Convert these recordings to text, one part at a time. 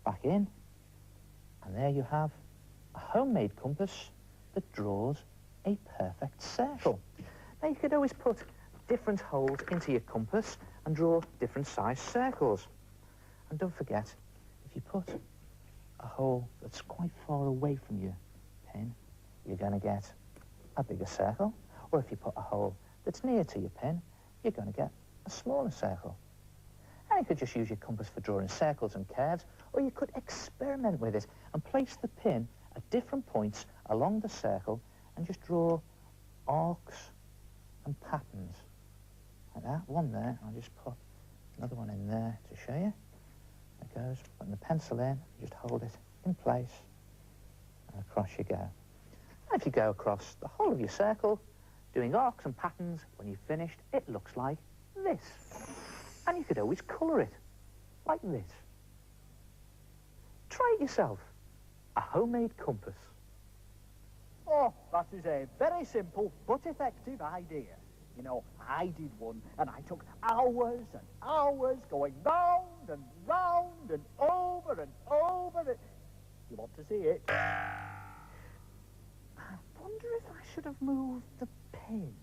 back in, and there you have a homemade compass that draws a perfect circle. Now you could always put different holes into your compass and draw different sized circles. And don't forget, if you put a hole that's quite far away from your pin, you're going to get a bigger circle. Or if you put a hole that's near to your pin, you're going to get a smaller circle. And you could just use your compass for drawing circles and curves, or you could experiment with it and place the pin at different points along the circle and just draw arcs and patterns. Like that, one there, I'll just put another one in there to show you. There goes, putting the pencil in, just hold it in place, and across you go. And if you go across the whole of your circle, doing arcs and patterns, when you've finished, it looks like this. And you could always colour it, like this. Try it yourself. A homemade compass. Oh, that is a very simple but effective idea. You know, I did one, and I took hours and hours going round and round and over and over it. You want to see it? I wonder if I should have moved the pin.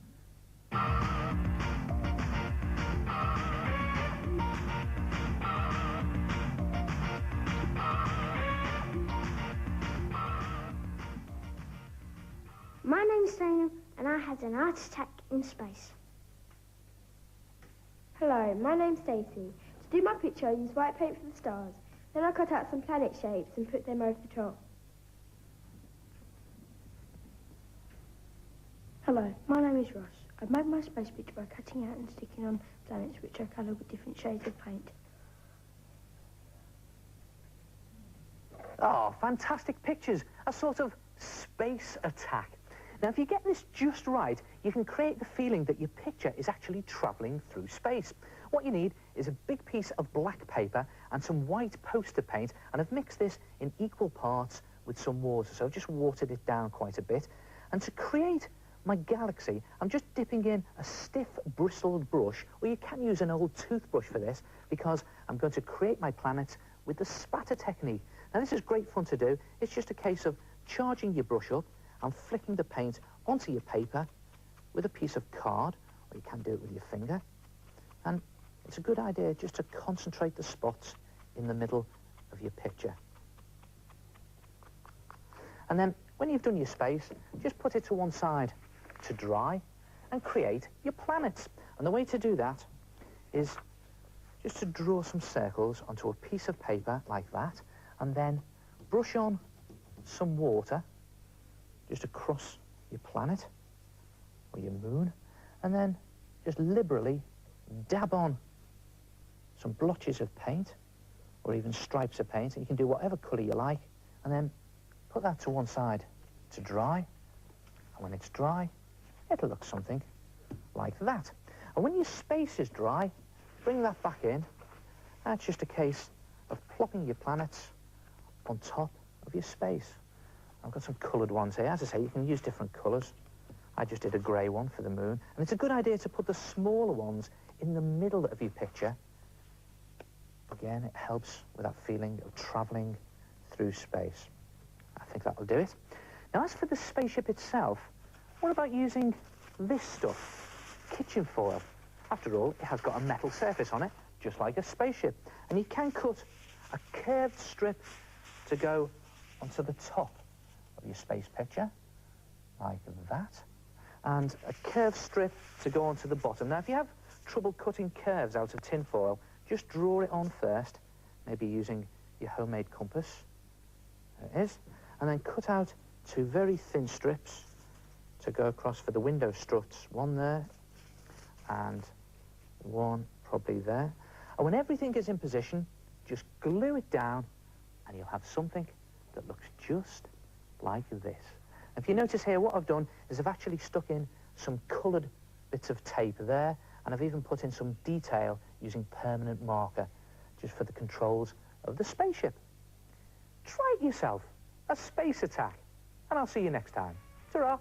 My name's Dana, and I had an heart attack in space. Hello, my name's Stacey. To do my picture, I used white paint for the stars. Then I cut out some planet shapes and put them over the top. Hello, my name is Ross. I've made my space picture by cutting out and sticking on planets which I colour with different shades of paint. Oh, fantastic pictures. A sort of space attack. Now, if you get this just right, you can create the feeling that your picture is actually travelling through space. What you need is a big piece of black paper and some white poster paint, and I've mixed this in equal parts with some water, so I've just watered it down quite a bit. And to create my galaxy, I'm just dipping in a stiff, bristled brush, or you can use an old toothbrush for this, because I'm going to create my planets with the spatter technique. Now, this is great fun to do. It's just a case of charging your brush up and flicking the paint onto your paper with a piece of card, or you can do it with your finger. And it's a good idea just to concentrate the spots in the middle of your picture. And then, when you've done your space, just put it to one side to dry and create your planets. And the way to do that is just to draw some circles onto a piece of paper like that, and then brush on some water just across your planet or your moon, and then just liberally dab on some blotches of paint or even stripes of paint, and you can do whatever colour you like, and then put that to one side to dry. And when it's dry, it'll look something like that. And when your space is dry, bring that back in. That's just a case of plopping your planets on top of your space. I've got some coloured ones here. As I say, you can use different colours. I just did a grey one for the moon. And it's a good idea to put the smaller ones in the middle of your picture. Again, it helps with that feeling of travelling through space. I think that'll do it. Now, as for the spaceship itself, what about using this stuff? Kitchen foil. After all, it has got a metal surface on it, just like a spaceship. And you can cut a curved strip to go onto the top of your space picture, like that, and a curved strip to go onto the bottom. Now, if you have trouble cutting curves out of tin foil, just draw it on first, maybe using your homemade compass. There it is. And then cut out two very thin strips to go across for the window struts. One there, and one probably there. And when everything is in position, just glue it down, and you'll have something that looks just like this. If you notice here, what I've done is I've actually stuck in some coloured bits of tape there, and I've even put in some detail using permanent marker, just for the controls of the spaceship. Try it yourself, a space attack, and I'll see you next time. Ta-ra!